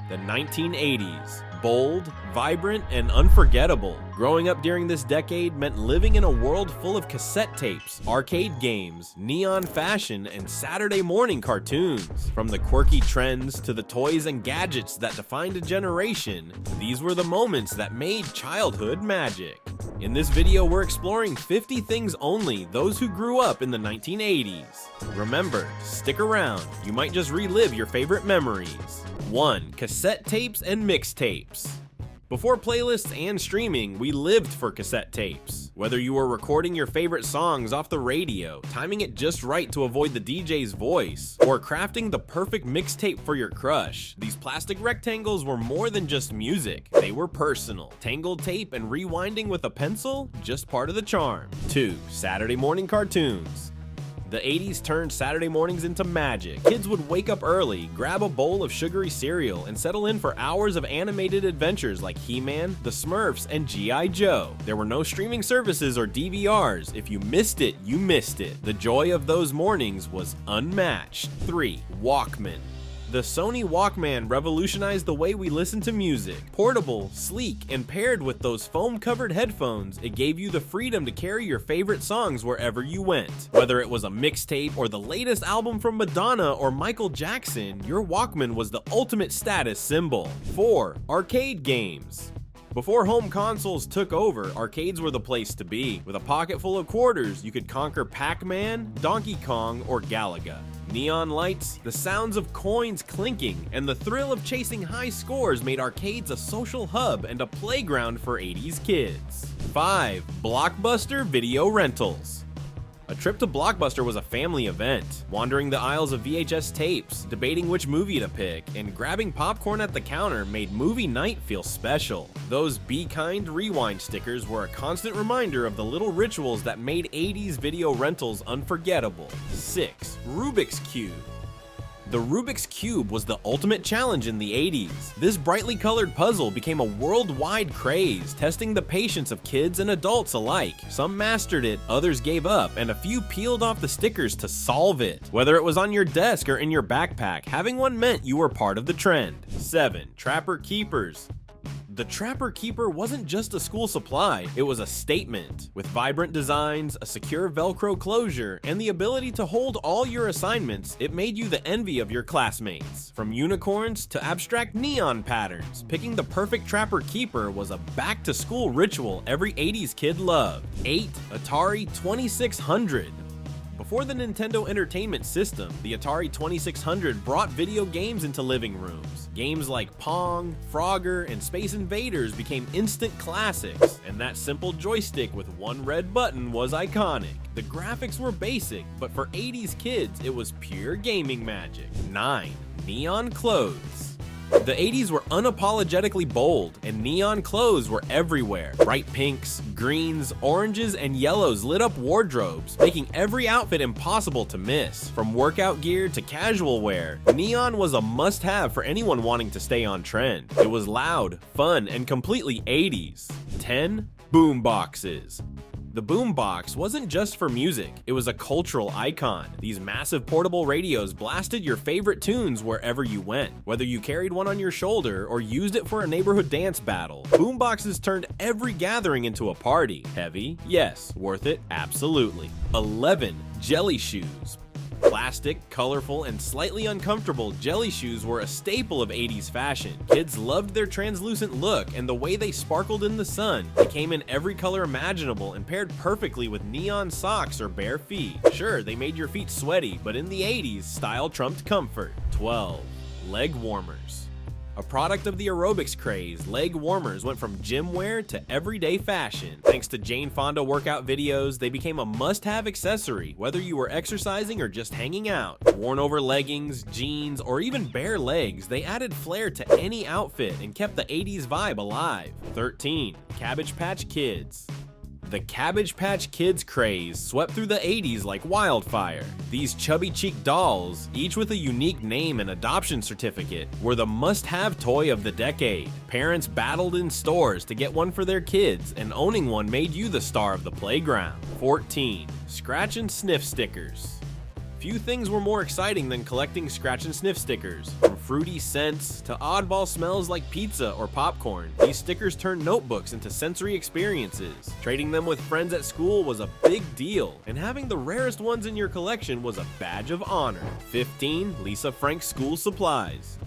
The 1980s. Bold, vibrant, and unforgettable. Growing up during this decade meant living in a world full of cassette tapes, arcade games, neon fashion, and Saturday morning cartoons. From the quirky trends to the toys and gadgets that defined a generation, these were the moments that made childhood magic. In this video, we're exploring 50 things only those who grew up in the 1980s. Remember, stick around, you might just relive your favorite memories. 1. Cassette tapes and mixtapes. Before playlists and streaming, we lived for cassette tapes. Whether you were recording your favorite songs off the radio, timing it just right to avoid the DJ's voice, or crafting the perfect mixtape for your crush, these plastic rectangles were more than just music. They were personal. Tangled tape and rewinding with a pencil? Just part of the charm. 2. Saturday morning cartoons. The 80s turned Saturday mornings into magic. Kids would wake up early, grab a bowl of sugary cereal, and settle in for hours of animated adventures like He-Man, The Smurfs, and G.I. Joe. There were no streaming services or DVRs. If you missed it, you missed it. The joy of those mornings was unmatched. 3. Walkman. The Sony Walkman revolutionized the way we listen to music. Portable, sleek, and paired with those foam-covered headphones, it gave you the freedom to carry your favorite songs wherever you went. Whether it was a mixtape or the latest album from Madonna or Michael Jackson, your Walkman was the ultimate status symbol. 4. Arcade games. Before home consoles took over, arcades were the place to be. With a pocket full of quarters, you could conquer Pac-Man, Donkey Kong, or Galaga. Neon lights, the sounds of coins clinking, and the thrill of chasing high scores made arcades a social hub and a playground for 80s kids. 5. Blockbuster video rentals. A trip to Blockbuster was a family event. Wandering the aisles of VHS tapes, debating which movie to pick, and grabbing popcorn at the counter made movie night feel special. Those Be Kind rewind stickers were a constant reminder of the little rituals that made 80s video rentals unforgettable. 6. Rubik's Cube. The Rubik's Cube was the ultimate challenge in the 80s. This brightly colored puzzle became a worldwide craze, testing the patience of kids and adults alike. Some mastered it, others gave up, and a few peeled off the stickers to solve it. Whether it was on your desk or in your backpack, having one meant you were part of the trend. 7. Trapper Keepers. The Trapper Keeper wasn't just a school supply, it was a statement. With vibrant designs, a secure Velcro closure, and the ability to hold all your assignments, it made you the envy of your classmates. From unicorns to abstract neon patterns, picking the perfect Trapper Keeper was a back-to-school ritual every 80s kid loved. 8. Atari 2600. Before the Nintendo Entertainment System, the Atari 2600 brought video games into living rooms. Games like Pong, Frogger, and Space Invaders became instant classics, and that simple joystick with one red button was iconic. The graphics were basic, but for 80s kids, it was pure gaming magic. 9. Neon clothes. The 80s were unapologetically bold, and neon clothes were everywhere. Bright pinks, greens, oranges, and yellows lit up wardrobes, making every outfit impossible to miss. From workout gear to casual wear, neon was a must-have for anyone wanting to stay on trend. It was loud, fun, and completely 80s. 10. Boom boxes. The boombox wasn't just for music, it was a cultural icon. These massive portable radios blasted your favorite tunes wherever you went. Whether you carried one on your shoulder or used it for a neighborhood dance battle, boomboxes turned every gathering into a party. Heavy? Yes. Worth it? Absolutely. 11. Jelly shoes. Plastic, colorful, and slightly uncomfortable jelly shoes were a staple of 80s fashion. Kids loved their translucent look and the way they sparkled in the sun. They came in every color imaginable and paired perfectly with neon socks or bare feet. Sure, they made your feet sweaty, but in the 80s, style trumped comfort. 12. Leg warmers. A product of the aerobics craze, leg warmers went from gym wear to everyday fashion. Thanks to Jane Fonda workout videos, they became a must-have accessory, whether you were exercising or just hanging out. Worn over leggings, jeans, or even bare legs, they added flair to any outfit and kept the 80s vibe alive. 13. Cabbage Patch Kids. The Cabbage Patch Kids craze swept through the 80s like wildfire. These chubby-cheeked dolls, each with a unique name and adoption certificate, were the must-have toy of the decade. Parents battled in stores to get one for their kids, and owning one made you the star of the playground. 14. Scratch and sniff stickers. Few things were more exciting than collecting scratch and sniff stickers. From fruity scents to oddball smells like pizza or popcorn, these stickers turned notebooks into sensory experiences. Trading them with friends at school was a big deal, and having the rarest ones in your collection was a badge of honor. 15. Lisa Frank School Supplies.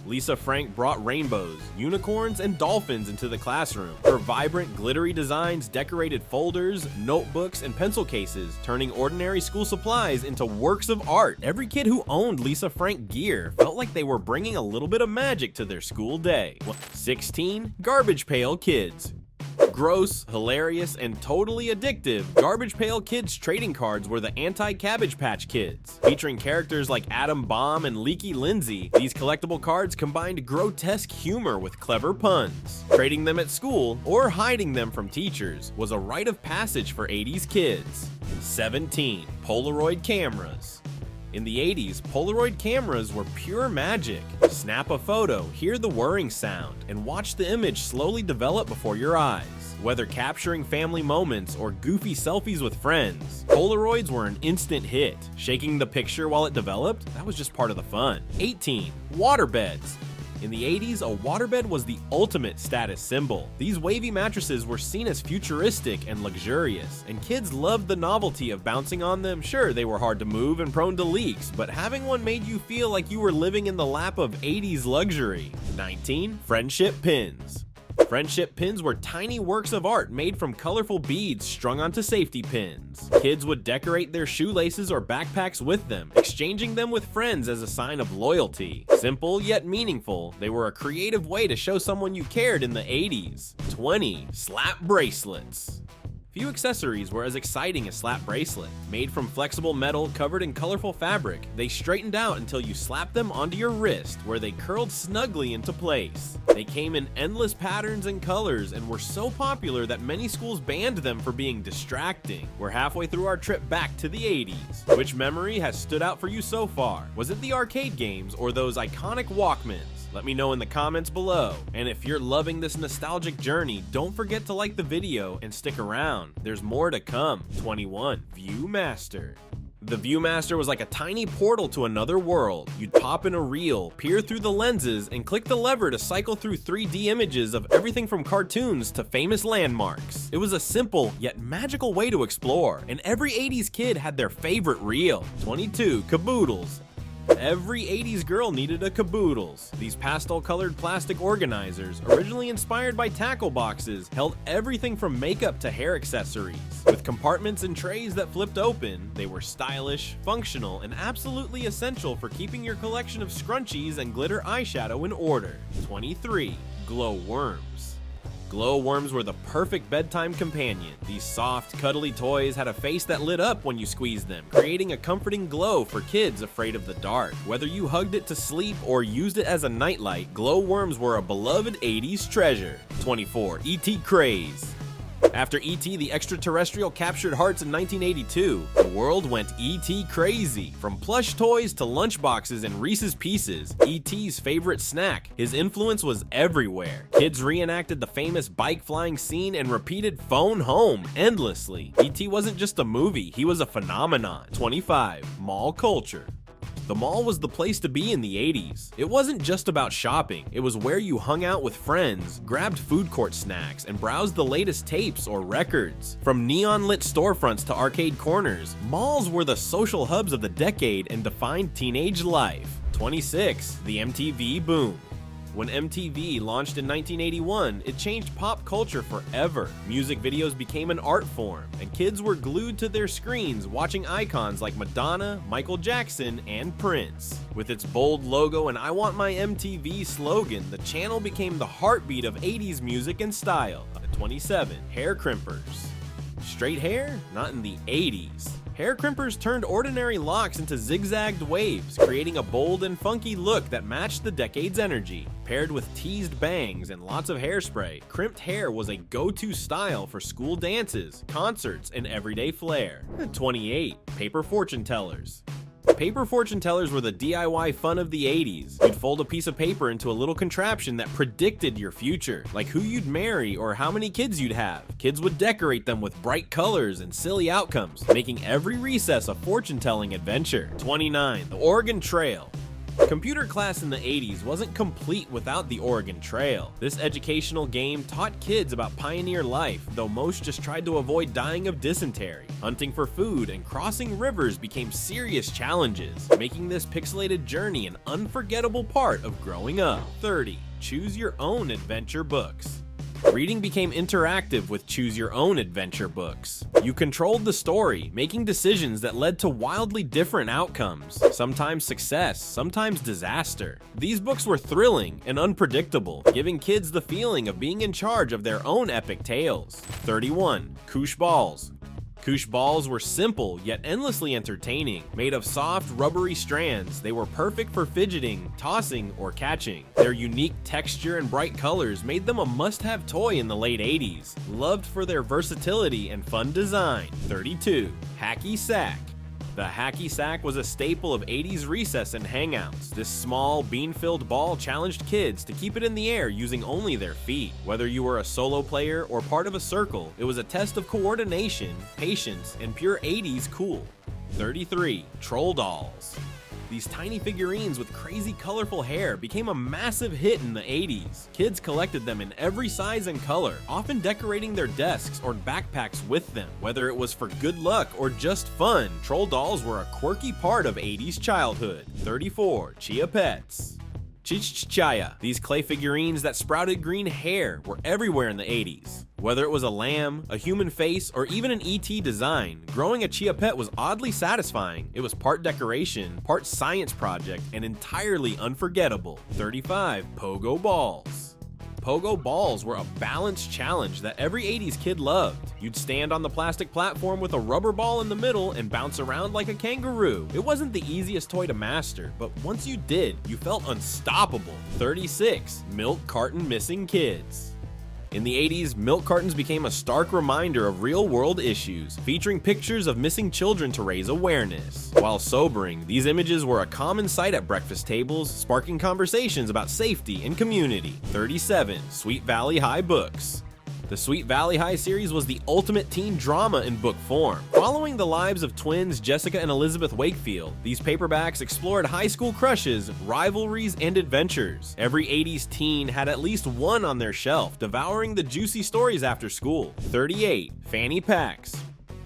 Lisa Frank brought rainbows, unicorns, and dolphins into the classroom. Her vibrant, glittery designs decorated folders, notebooks, and pencil cases, turning ordinary school supplies into works of art. Every kid who owned Lisa Frank gear felt like they were bringing a little bit of magic to their school day. 16. Garbage Pail Kids. Gross, hilarious, and totally addictive, Garbage Pail Kids trading cards were the anti-Cabbage Patch Kids. Featuring characters like Atom Bomb and Leaky Lindsay, these collectible cards combined grotesque humor with clever puns. Trading them at school, or hiding them from teachers, was a rite of passage for 80s kids. 17. Polaroid Cameras. In the 80s, Polaroid cameras were pure magic. Snap a photo, hear the whirring sound, and watch the image slowly develop before your eyes. Whether capturing family moments or goofy selfies with friends, Polaroids were an instant hit. Shaking the picture while it developed, that was just part of the fun. 18. Waterbeds. In the 80s, a waterbed was the ultimate status symbol. These wavy mattresses were seen as futuristic and luxurious, and kids loved the novelty of bouncing on them. Sure, they were hard to move and prone to leaks, but having one made you feel like you were living in the lap of 80s luxury. 19. Friendship Pins. Friendship pins were tiny works of art made from colorful beads strung onto safety pins. Kids would decorate their shoelaces or backpacks with them, exchanging them with friends as a sign of loyalty. Simple yet meaningful, they were a creative way to show someone you cared in the 80s. 20. Slap Bracelets. Few accessories were as exciting as slap bracelet. Made from flexible metal covered in colorful fabric, they straightened out until you slapped them onto your wrist, where they curled snugly into place. They came in endless patterns and colors and were so popular that many schools banned them for being distracting. We're halfway through our trip back to the 80s. Which memory has stood out for you so far? Was it the arcade games or those iconic Walkmans? Let me know in the comments below. And if you're loving this nostalgic journey, don't forget to like the video and stick around. There's more to come. 21. Viewmaster. The Viewmaster was like a tiny portal to another world. You'd pop in a reel, peer through the lenses, and click the lever to cycle through 3D images of everything from cartoons to famous landmarks. It was a simple yet magical way to explore, and every 80s kid had their favorite reel. 22. Caboodles. Every 80s girl needed a caboodles. These pastel-colored plastic organizers, originally inspired by tackle boxes, held everything from makeup to hair accessories. With compartments and trays that flipped open, they were stylish, functional, and absolutely essential for keeping your collection of scrunchies and glitter eyeshadow in order. 23. Glow worms. Glow worms were the perfect bedtime companion. These soft, cuddly toys had a face that lit up when you squeezed them, creating a comforting glow for kids afraid of the dark. Whether you hugged it to sleep or used it as a nightlight, glow worms were a beloved 80s treasure. 24. E.T. craze. After E.T. the Extraterrestrial captured hearts in 1982, the world went E.T. crazy. From plush toys to lunchboxes and Reese's Pieces, E.T.'s favorite snack, his influence was everywhere. Kids reenacted the famous bike flying scene and repeated "phone home" endlessly. E.T. wasn't just a movie, he was a phenomenon. 25. Mall culture. The mall was the place to be in the 80s. It wasn't just about shopping, it was where you hung out with friends, grabbed food court snacks, and browsed the latest tapes or records. From neon-lit storefronts to arcade corners, malls were the social hubs of the decade and defined teenage life. 26. The MTV boom. When MTV launched in 1981, it changed pop culture forever. Music videos became an art form, and kids were glued to their screens watching icons like Madonna, Michael Jackson, and Prince. With its bold logo and "I want my MTV" slogan, the channel became the heartbeat of 80s music and style. 27. Hair crimpers. Straight hair? Not in the 80s. Hair crimpers turned ordinary locks into zigzagged waves, creating a bold and funky look that matched the decade's energy. Paired with teased bangs and lots of hairspray, crimped hair was a go-to style for school dances, concerts, and everyday flair. 28. Paper fortune tellers. Paper fortune tellers were the DIY fun of the 80s. You'd fold a piece of paper into a little contraption that predicted your future, like who you'd marry or how many kids you'd have. Kids would decorate them with bright colors and silly outcomes, making every recess a fortune-telling adventure. 29. The Oregon Trail. Computer class in the 80s wasn't complete without the Oregon Trail. This educational game taught kids about pioneer life, though most just tried to avoid dying of dysentery. Hunting for food and crossing rivers became serious challenges, making this pixelated journey an unforgettable part of growing up. 30. Choose your own adventure books. Reading became interactive with choose-your-own adventure books. You controlled the story, making decisions that led to wildly different outcomes, sometimes success, sometimes disaster. These books were thrilling and unpredictable, giving kids the feeling of being in charge of their own epic tales. 31. Koosh balls. Koosh balls were simple yet endlessly entertaining. Made of soft, rubbery strands, they were perfect for fidgeting, tossing, or catching. Their unique texture and bright colors made them a must-have toy in the late 80s, loved for their versatility and fun design. 32. Hacky sack. The hacky sack was a staple of 80s recess and hangouts. This small, bean-filled ball challenged kids to keep it in the air using only their feet. Whether you were a solo player or part of a circle, it was a test of coordination, patience, and pure 80s cool. 33. Troll dolls. These tiny figurines with crazy colorful hair became a massive hit in the 80s. Kids collected them in every size and color, often decorating their desks or backpacks with them. Whether it was for good luck or just fun, troll dolls were a quirky part of 80s childhood. 34. Chia pets. Chichchaya. These clay figurines that sprouted green hair were everywhere in the 80s. Whether it was a lamb, a human face, or even an ET design, growing a chia pet was oddly satisfying. It was part decoration, part science project, and entirely unforgettable. 35. Pogo balls. Pogo balls were a balanced challenge that every 80s kid loved. You'd stand on the plastic platform with a rubber ball in the middle and bounce around like a kangaroo. It wasn't the easiest toy to master, but once you did, you felt unstoppable. 36. Milk carton missing kids. In the 80s, milk cartons became a stark reminder of real-world issues, featuring pictures of missing children to raise awareness. While sobering, these images were a common sight at breakfast tables, sparking conversations about safety and community. 37. Sweet Valley High books. The Sweet Valley High series was the ultimate teen drama in book form. Following the lives of twins Jessica and Elizabeth Wakefield, these paperbacks explored high school crushes, rivalries, and adventures. Every 80s teen had at least one on their shelf, devouring the juicy stories after school. 38. Fanny packs.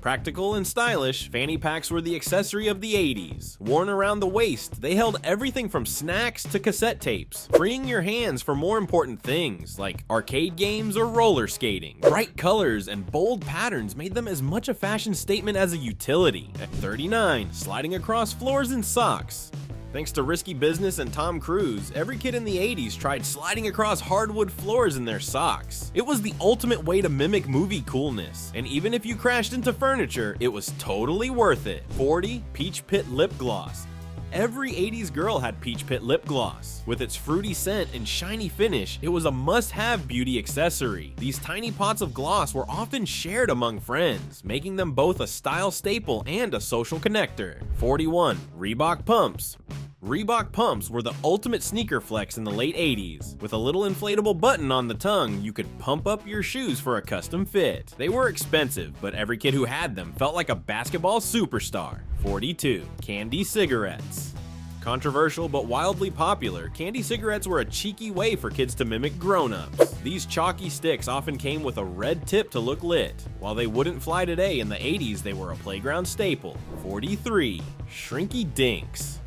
Practical and stylish, fanny packs were the accessory of the 80s. Worn around the waist, they held everything from snacks to cassette tapes, freeing your hands for more important things like arcade games or roller skating. Bright colors and bold patterns made them as much a fashion statement as a utility. At 39, sliding across floors in socks. Thanks to Risky Business and Tom Cruise, every kid in the 80s tried sliding across hardwood floors in their socks. It was the ultimate way to mimic movie coolness, and even if you crashed into furniture, it was totally worth it. 40. Peach Pit lip gloss. Every 80s girl had Peach Pit lip gloss. With its fruity scent and shiny finish, it was a must-have beauty accessory. These tiny pots of gloss were often shared among friends, making them both a style staple and a social connector. 41. Reebok pumps. Reebok pumps were the ultimate sneaker flex in the late 80s. With a little inflatable button on the tongue, you could pump up your shoes for a custom fit. They were expensive, but every kid who had them felt like a basketball superstar. 42. Candy cigarettes. Controversial but wildly popular, candy cigarettes were a cheeky way for kids to mimic grown-ups. These chalky sticks often came with a red tip to look lit. While they wouldn't fly today, in the 80s they were a playground staple. 43. Shrinky Dinks.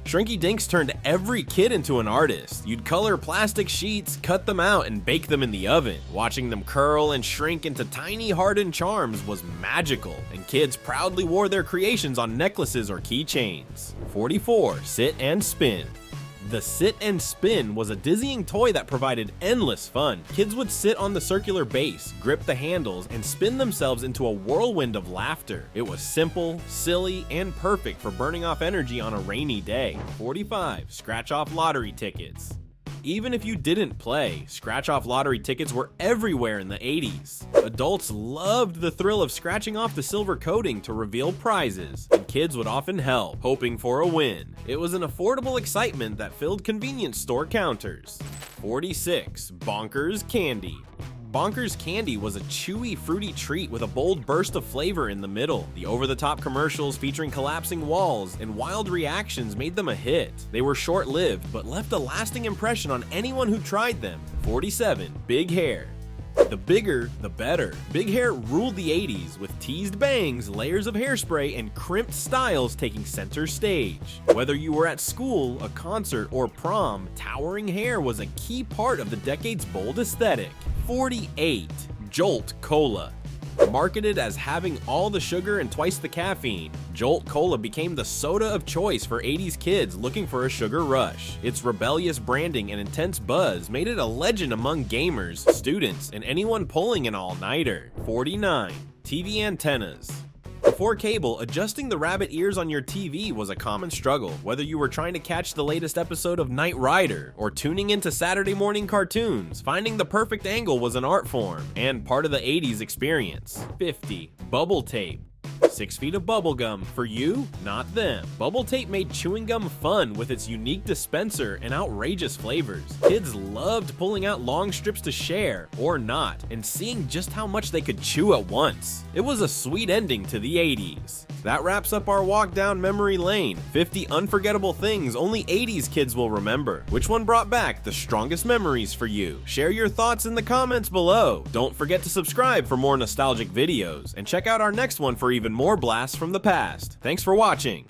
Shrinky Dinks turned every kid into an artist. You'd color plastic sheets, cut them out, and bake them in the oven. Watching them curl and shrink into tiny hardened charms was magical, and kids proudly wore their creations on necklaces or keychains. 44. Sit and spin. The Sit and Spin was a dizzying toy that provided endless fun. Kids would sit on the circular base, grip the handles, and spin themselves into a whirlwind of laughter. It was simple, silly, and perfect for burning off energy on a rainy day. 45. Scratch off lottery tickets. even if you didn't play, scratch-off lottery tickets were everywhere in the 80s. Adults loved the thrill of scratching off the silver coating to reveal prizes, and kids would often help, hoping for a win. It was an affordable excitement that filled convenience store counters. 46. Bonkers Candy. Bonkers Candy was a chewy, fruity treat with a bold burst of flavor in the middle. The over-the-top commercials featuring collapsing walls and wild reactions made them a hit. They were short-lived, but left a lasting impression on anyone who tried them. 47. Big Hair. The bigger, the better. Big hair ruled the 80s, with teased bangs, layers of hairspray, and crimped styles taking center stage. Whether you were at school, a concert, or prom, towering hair was a key part of the decade's bold aesthetic. 48. Jolt Cola. Marketed as having all the sugar and twice the caffeine, Jolt Cola became the soda of choice for 80s kids looking for a sugar rush. Its rebellious branding and intense buzz made it a legend among gamers, students, and anyone pulling an all-nighter. 49. TV antennas. Before cable, adjusting the rabbit ears on your TV was a common struggle, whether you were trying to catch the latest episode of Knight Rider or tuning into Saturday morning cartoons. Finding the perfect angle was an art form and part of the 80s experience. 50. Bubble tape. 6 feet of bubblegum. For you, not them. Bubble tape made chewing gum fun with its unique dispenser and outrageous flavors. Kids loved pulling out long strips to share, or not, and seeing just how much they could chew at once. It was a sweet ending to the 80s. That wraps up our walk down memory lane. 50 unforgettable things only 80s kids will remember. Which one brought back the strongest memories for you? Share your thoughts in the comments below. Don't forget to subscribe for more nostalgic videos, and check out our next one for even more blasts from the past. Thanks for watching.